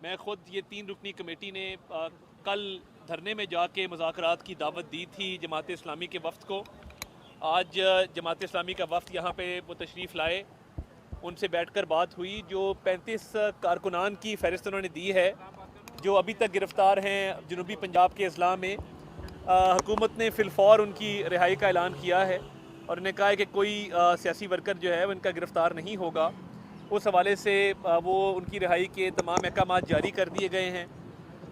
मैं ख़ुद ये 3 रुकनी कमेटी ने कल धरने में जाके मुज़ाकरात की दावत दी थी जमात इस्लामी के वफ़द को। आज जमात इस्लामी का वफ़द यहाँ पे वो तशरीफ़ लाए, उनसे बैठकर बात हुई। जो 35 कारकुनान की फ़हरिस्त उन्होंने दी है जो अभी तक गिरफ़्तार हैं जनूबी पंजाब के अज़ला में, हुकूमत ने फ़िलफ़ौर उनकी रिहाई का ऐलान किया है और उन्हें कहा है कि कोई सियासी वर्कर जो है उनका गिरफ़्तार नहीं होगा। उस हवाले से वो उनकी रिहाई के तमाम अहकामात जारी कर दिए गए हैं।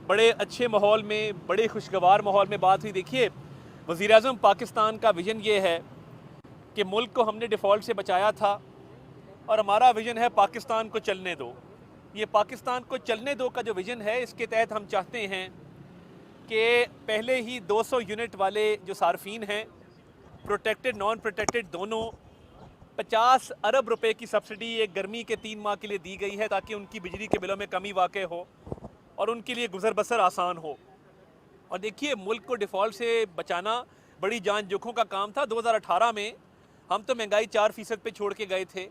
बड़े अच्छे माहौल में, बड़े खुशगवार माहौल में बात हुई। देखिए, वज़ीर-ए-आज़म पाकिस्तान का विज़न ये है कि मुल्क को हमने डिफ़ॉल्ट से बचाया था और हमारा विज़न है पाकिस्तान को चलने दो। ये पाकिस्तान को चलने दो का जो विज़न है, इसके तहत हम चाहते हैं कि पहले ही 200 यूनिट वाले जो सार्फिन हैं, प्रोटेक्टेड नॉन प्रोटेक्टेड दोनों, 50 अरब रुपए की सब्सिडी एक गर्मी के 3 माह के लिए दी गई है ताकि उनकी बिजली के बिलों में कमी वाक़ हो और उनके लिए गुजर बसर आसान हो। और देखिए, मुल्क को डिफ़ॉल्ट से बचाना बड़ी जान जोखों का काम था। 2018 में हम तो महंगाई 4% पे छोड़ के गए थे,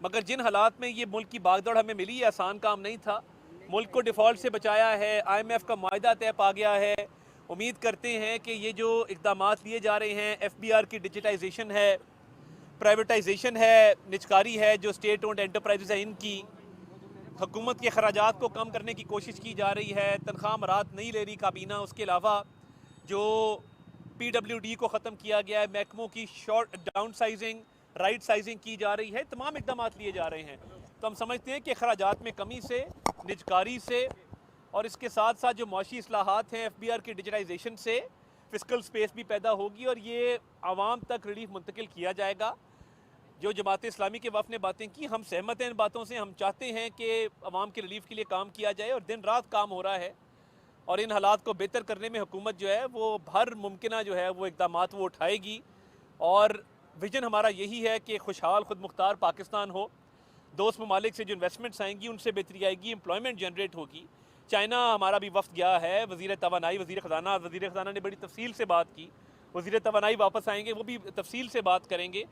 मगर जिन हालात में ये मुल्क की बागदौड़ हमें मिली, ये आसान काम नहीं था। मुल्क को डिफ़ॉल्ट से बचाया है, IMF का मुआहदा तय पा गया है। उम्मीद करते हैं कि ये जो इक़दामात लिए जा रहे हैं, FBR की डिजिटाइजेशन है, प्राइवेटाइजेशन है, निजकारी है, जो स्टेट ओन्ड एंटरप्राइजेज है, इनकी हुकूमत के खराजात को कम करने की कोशिश की जा रही है। तनख्वाह मरात नहीं ले रही काबीना। उसके अलावा जो PWD को ख़त्म किया गया है, महकमों की short down sizing, right sizing की जा रही है, तमाम इकदाम लिए जा रहे हैं। तो हम समझते हैं कि खराजात में कमी से, निजकारी से और इसके साथ साथ जो मुआशी इस्लाहात हैं, FBR की डिजिटाइजेशन से फिस्कल स्पेस भी पैदा होगी और ये आवाम तक रिलीफ मुंतकिल किया जाएगा। जो जमात इस्लामी के वफ़द ने बातें की, हम सहमत हैं इन बातों से। हम चाहते हैं कि आवाम के रिलीफ के लिए काम किया जाए और दिन रात काम हो रहा है और इन हालात को बेहतर करने में हुकूमत जो है वो हर मुमकिन जो है वो इक़दामात वो उठाएगी। और विजन हमारा यही है कि खुशहाल खुद मुख्तार पाकिस्तान हो, दोस्त ममालिक से जो इन्वेस्टमेंट्स आएंगी उनसे बेहतरी आएगी, एम्प्लॉयमेंट जनरेट होगी। चाइना हमारा भी वफ़द गया है, वज़ीर तवानाई, वज़ीर ख़जाना ने बड़ी तफसील से बात की। वज़ीर तवानाई वापस आएंगे, वो भी तफसील से बात करेंगे।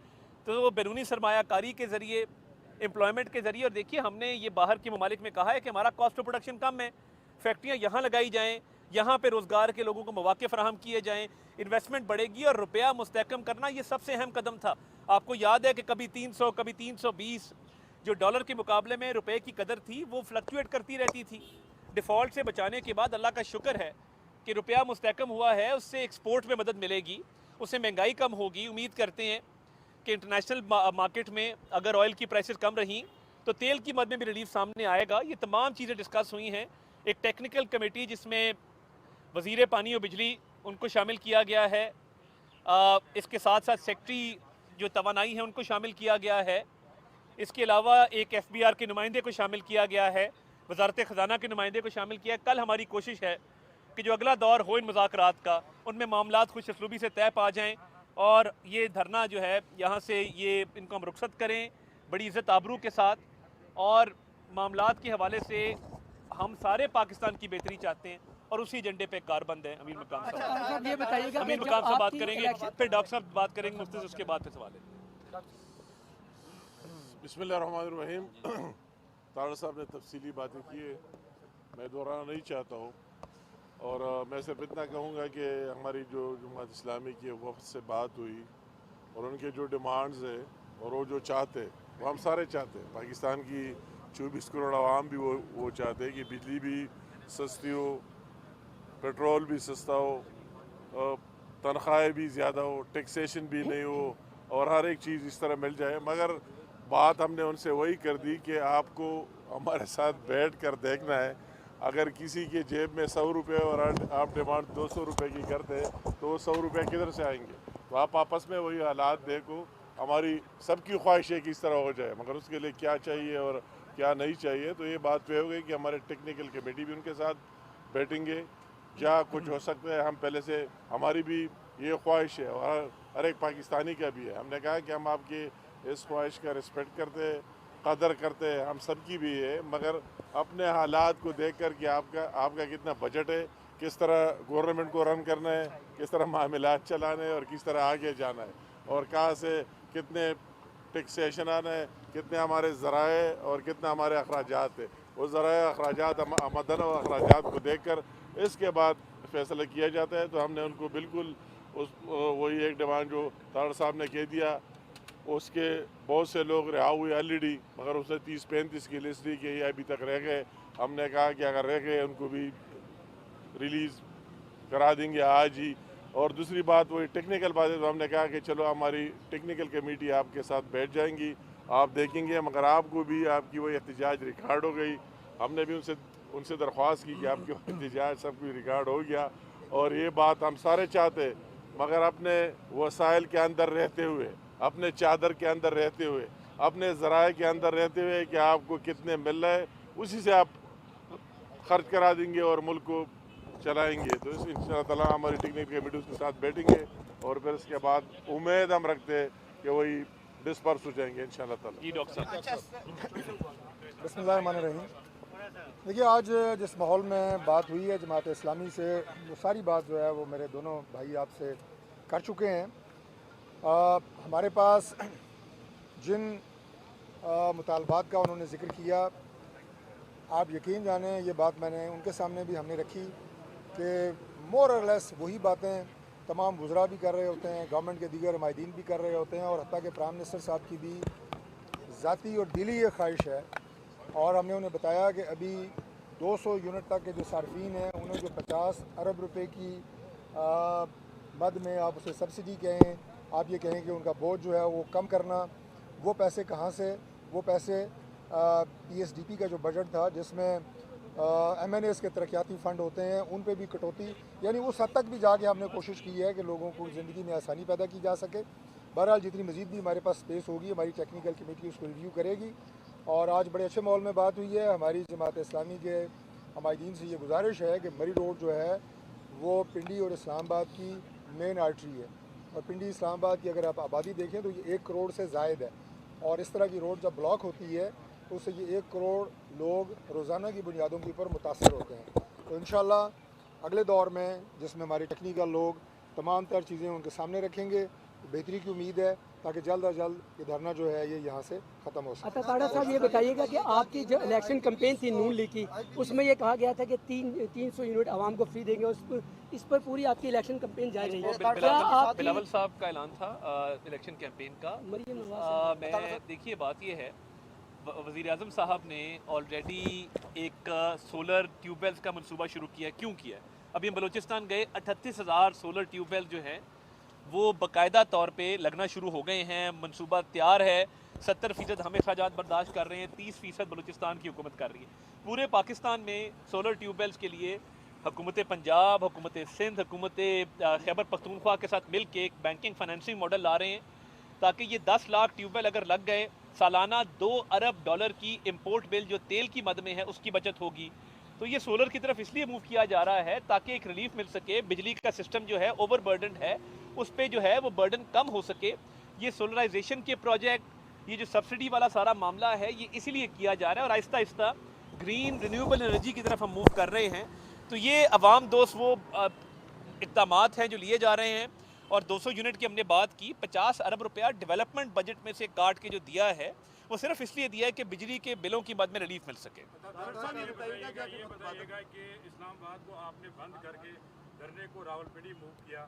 तो वो बैरूनी सरमायाकारी के ज़रिए, एम्प्लॉयमेंट के ज़रिए, और देखिए हमने ये बाहर के ममालिक में कहा है कि हमारा कॉस्ट ऑफ प्रोडक्शन कम है, फैक्ट्रियाँ यहाँ लगाई जाएँ, यहाँ पे रोज़गार के लोगों को मौक़े फ़राहम किए जाएँ, इन्वेस्टमेंट बढ़ेगी और रुपया मुस्तहकम करना ये सबसे अहम कदम था। आपको याद है कि कभी 300, कभी 320 जो डॉलर के मुकाबले में रुपए की कदर थी वो फ्लक्चुएट करती रहती थी। डिफ़ॉल्ट से बचाने के बाद अल्लाह का शुक्र है कि रुपया मुस्तहकम हुआ है, उससे एक्सपोर्ट में मदद मिलेगी, उससे महंगाई कम होगी। उम्मीद करते हैं कि इंटरनेशनल मार्केट में अगर ऑयल की प्राइसेस कम रहीं तो तेल की मद में भी रिलीफ सामने आएगा। ये तमाम चीज़ें डिस्कस हुई हैं। एक टेक्निकल कमेटी जिसमें वज़ीर पानी और बिजली उनको शामिल किया गया है, इसके साथ साथ सेक्रेटरी जो तवानाई है उनको शामिल किया गया है। इसके अलावा एक FBR के नुमाइंदे को शामिल किया गया है, वजारत ख़जाना के नुमाइंदे को शामिल किया है। कल हमारी कोशिश है कि जो अगला दौर हो इन मुज़ाकरात का, उनमें मामलात खुश असलूबी से तय पा जाएँ और ये धरना जो है यहाँ से ये इनको हम रुखसत करें बड़ी इज़्ज़त आबरू के साथ। और मामलात के हवाले से हम सारे पाकिस्तान की बेहतरी चाहते हैं और उसी एजेंडे पे कारबंद है। अमीर मकाम साहब, ये बताइएगा अमीर मकाम साहब बात करेंगे, फिर डॉक्टर साहब बात करेंगे, मुफ्ती से उसके बाद फिर सवाल है। बिस्मिल्लाहिर्रहमानिर्रहीम। तारा साहब ने तफसीली बातें की है, मैं दोहराना नहीं चाहता हूँ। और मैं सिर्फ इतना कहूँगा कि हमारी जो जमात इस्लामी की वफ़द से बात हुई और उनके जो डिमांड्स है और वो जो चाहते हैं वो हम सारे चाहते हैं। पाकिस्तान की 24 करोड़ आवाम भी वो चाहते हैं कि बिजली भी सस्ती हो, पेट्रोल भी सस्ता हो, तनख्वाहें भी ज़्यादा हो, टैक्सेशन भी नहीं हो और हर एक चीज़ इस तरह मिल जाए। मगर बात हमने उनसे वही कर दी कि आपको हमारे साथ बैठ कर देखना है। अगर किसी के जेब में 100 रुपये और आप डिमांड 200 रुपये की करते तो वो 100 रुपये किधर से आएंगे? तो आप आपस में वही हालात देखो। हमारी सबकी ख्वाहिश है कि इस तरह हो जाए, मगर उसके लिए क्या चाहिए और क्या नहीं चाहिए, तो ये बात पे हो गई कि हमारे टेक्निकल कमेटी भी उनके साथ बैठेंगे। क्या कुछ हो सकता है, हम पहले से हमारी भी ये ख्वाहिश है और हर एक पाकिस्तानी का भी है। हमने कहा कि हम आपकी इस ख्वाहिश का रिस्पेक्ट करते हैं, कदर करते हैं, हम सबकी भी है, मगर अपने हालात को देख कर कि आपका कितना बजट है, किस तरह गवर्नमेंट को रन करना है, किस तरह मामलात चलाने हैं और किस तरह आगे जाना है और कहाँ से कितने टैक्सेशन आना है, कितने हमारे ज़राए और कितने हमारे अखराजात है। वो ज़राए अखराजात आमदन और अखराजात को देख कर इसके बाद फ़ैसला किया जाता है। तो हमने उनको बिल्कुल वही एक डिमांड जो ताड़ साहब ने कह दिया, उसके बहुत से लोग रिहा हुए ऑलरेडी, मगर उसने 30-35 की लिस्ट दी कि ये अभी तक रह गए। हमने कहा कि अगर रह गए उनको भी रिलीज़ करा देंगे आज ही। और दूसरी बात वही टेक्निकल बात है, तो हमने कहा कि चलो हमारी टेक्निकल कमेटी आपके साथ बैठ जाएंगी, आप देखेंगे, मगर आपको भी आपकी वही एहतजाज रिकॉर्ड हो गई। हमने भी उनसे दरख्वास्त की कि आपकी एहतजाज सब कुछ रिकॉर्ड हो गया। और ये बात हम सारे चाहते, मगर अपने वसाइल के अंदर रहते हुए, अपने चादर के अंदर रहते हुए, अपने ज़राए के अंदर रहते हुए कि आपको कितने मिल रहे उसी से आप खर्च करा देंगे और मुल्क को चलाएंगे। तो इस इंशाअल्लाह ताला हमारी टेक्निकल कमेटी उसके साथ बैठेंगे और फिर इसके बाद उम्मीद हम रखते हैं कि वही डिस्पर्स हो जाएंगे इंशाअल्लाह ताला। जी डॉक्टर साहब। बिस्मिल्लाहिर्रहमानिर्रहीम। देखिए, आज जिस माहौल में बात हुई है जमात इस्लामी से, वो सारी बात जो है वो मेरे दोनों भाई आपसे कर चुके हैं। हमारे पास जिन मुतालबात का उन्होंने ज़िक्र किया, आप यकीन जानें ये बात मैंने उनके सामने भी हमने रखी कि मोर और लेस वही बातें तमाम वज़रा भी कर रहे होते हैं, गवर्नमेंट के दीगर नुमाइंदीन भी कर रहे होते हैं, और हत्ता के प्राइम मिनिस्टर साहब की भी ज़ाती और दिली ये ख्वाहिश है। और हमने उन्हें बताया कि अभी 200 यूनिट तक के जो सार्फिन हैं उन्हें जो 50 अरब रुपए की मद में आप उसे सब्सिडी कहें, आप ये कहें कि उनका बोझ जो है वो कम करना, वो पैसे कहाँ से? वो पैसे PSDP का जो बजट था जिसमें MNAs के तरक्याती फ़ंड होते हैं उन पे भी कटौती, यानी उस हद तक भी जाके हमने कोशिश की है कि लोगों को ज़िंदगी में आसानी पैदा की जा सके। बहरहाल जितनी मज़ीद भी हमारे पास स्पेस होगी, हमारी टेक्निकल कमेटी उसको रिव्यू करेगी। और आज बड़े अच्छे माहौल में बात हुई है। हमारी जमात इस्लामी के हमायदीन से ये गुजारिश है कि मरी रोड जो है वो पिंडी और इस्लामाबाद की मेन आर्टरी है, और पिंडी इस्लामाबाद की अगर आप आबादी देखें तो ये 1 करोड़ से ज़ायद है, और इस तरह की रोड जब ब्लॉक होती है तो उससे ये 1 करोड़ लोग रोज़ाना की बुनियादों के ऊपर मुतासर होते हैं। तो इंशाअल्लाह अगले दौर में जिसमें हमारे टेक्निकल लोग तमाम तर चीज़ें उनके सामने रखेंगे, बेहतरी की उम्मीद है, ताकि जल्द अज जल्द ये धरना जो है ये यहाँ से ख़त्म हो सके। ताड़ा साहब, ये बताइएगा कि आपकी जो इलेक्शन कैंपेन थी नून लीग की, उसमें ये कहा गया था कि 300 यूनिट आवाम को फ्री देंगे, इस पर पूरी आपकी इलेक्शन कैंपेन जारी रही है। क्या आप बिलावल साहब का ऐलान था इलेक्शन कैंपेन का। मरियम नवाज मैं देखिए बात ये है, वज़ीर आज़म साहब ने ऑलरेडी एक सोलर ट्यूबवेल्स का मंसूबा शुरू किया है। क्यों किया है? अभी हम बलूचिस्तान गए, 38,000 सोलर ट्यूबवेल जो हैं वो बाकायदा तौर पे लगना शुरू हो गए हैं, मंसूबा तैयार है। 70% हम अखराजात बर्दाश्त कर रहे हैं, 30% बलूचिस्तान की हुकूमत कर रही है। पूरे पाकिस्तान में सोलर ट्यूबवेल्स के लिए हुकूमत पंजाब, हुकूमत सिंध, हुकूमत खैबर पख्तूनख्वा के साथ मिल के एक बैंकिंग फाइनेंसिंग मॉडल ला रहे हैं, ताकि ये 10 लाख ट्यूबवेल अगर लग गए, सालाना $2 अरब की इम्पोर्ट बिल जो तेल की मद में है उसकी बचत होगी। तो ये सोलर की तरफ इसलिए मूव किया जा रहा है ताकि एक रिलीफ मिल सके। बिजली का सिस्टम जो है ओवर बर्डन है, उस पर जो है वो बर्डन कम हो सके। ये सोलराइजेशन के प्रोजेक्ट, ये जो सब्सिडी वाला सारा मामला है, ये इसीलिए किया जा रहा है, और Aahista Aahista green renewable energy की तरफ हम मूव कर रहे हैं। तो ये अवाम दोस्त वो इक़दामात हैं जो लिए जा रहे हैं। और 200 यूनिट की हमने बात की, 50 अरब रुपया डेवलपमेंट बजट में से काट के जो दिया है वो सिर्फ इसलिए दिया है कि बिजली के बिलों की मद में रिलीफ मिल सके। ये बताइएगा कि इस्लामाबाद को आपने बंद करके धरने को रावलपिंडी मूव किया,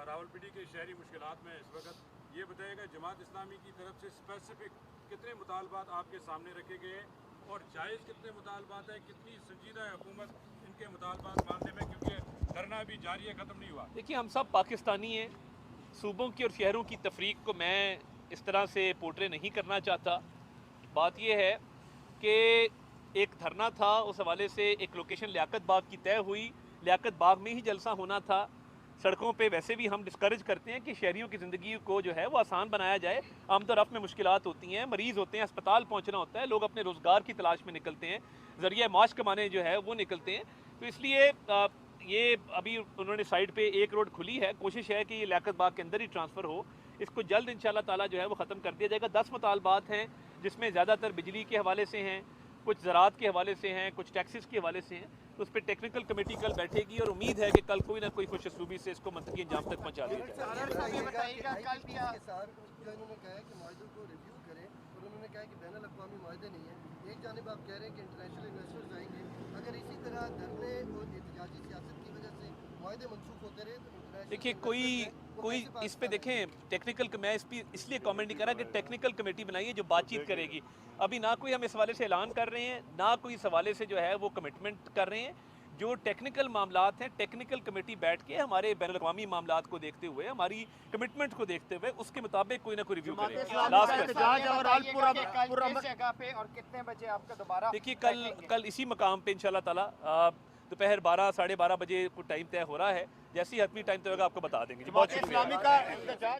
रावलपिंडी के शहरी मुश्किलात में इस वक्त, ये बताइएगा जमात इस्लामी की तरफ से स्पेसिफिक कितने मुतालबात आपके सामने रखे गए और जायज़ कितने मुतालबात है, कितनी संजीदा है हुकूमत इनके मुतालबात मानने में, क्योंकि धरना भी जारी है, ख़त्म नहीं हुआ। देखिए, हम सब पाकिस्तानी हैं, सूबों की और शहरों की तफरीक को मैं इस तरह से पोर्ट्रे नहीं करना चाहता। बात यह है कि एक धरना था, उस हवाले से एक लोकेशन लियाकत बाग की तय हुई, लियाकत बाग में ही जलसा होना था। सड़कों पे वैसे भी हम डिस्करेज करते हैं कि शहरियों की ज़िंदगी को जो है वो आसान बनाया जाए। आमतौर रफ़्त में मुश्किलात होती हैं, मरीज़ होते हैं, अस्पताल पहुंचना होता है, लोग अपने रोज़गार की तलाश में निकलते हैं, ज़रिया माश कमाने जो है वो निकलते हैं। तो इसलिए ये अभी उन्होंने साइड पे एक रोड खुली है, कोशिश है कि ये लियाकत बाग के अंदर ही ट्रांसफ़र हो। इसको जल्द इंशाल्लाह ताला जो है वो ख़त्म कर दिया जाएगा। 10 मुतालबात हैं जिसमें ज़्यादातर बिजली के हवाले से हैं, कुछ ज़राअत के हवाले से हैं, कुछ टैक्सेस के हवाले से हैं। तो उस पर टेक्निकल कमेटी कल बैठेगी और उम्मीद है कि कल कोई ना कोई खुश असलूबी से इसको मंतकी अंजाम तक पहुँचा दिया जाए। उन्होंने कहा कि माहदूर को रिव्यू करें, और उन्होंने कहा है कि बैनुल अक़वामी माहदे नहीं है, एक जानिब आप कह रहे हैं कि इंटरनेशनल इन्वेस्टर्स आएंगे, अगर इसी तरह धरने और एहतजाजी सियासत की वजह से माहदे मनसूख होते रहे तो international देखिए investors कोई हैं, वो कोई कैसे इस पे पाकिस्तान देखें टेक्निकल मैं इस पे इसलिए कमेंट नहीं कर रहा कि टेक्निकल कमेटी बनाई है जो बातचीत करेगी। अभी ना कोई हम इस हवाले से ऐलान कर रहे हैं, ना कोई इस हवाले से जो है वो कमिटमेंट कर रहे हैं। जो टेक्निकल मामलात हैं, टेक्निकल कमेटी बैठ के हमारे बैनुल अक़वामी मामलात को देखते हुए, हमारी कमिटमेंट को देखते हुए उसके मुताबिक कोई ना कोई रिव्यू करेगी। और कितने बजे आपका दोबारा देखिए कल इसी मकाम पे इंशाल्लाह ताला दोपहर 12 साढ़े 12 बजे को टाइम तय हो रहा है। जैसे ही हतमी टाइम तय होगा आपको बता देंगे जी। बहुत शुक्रिया।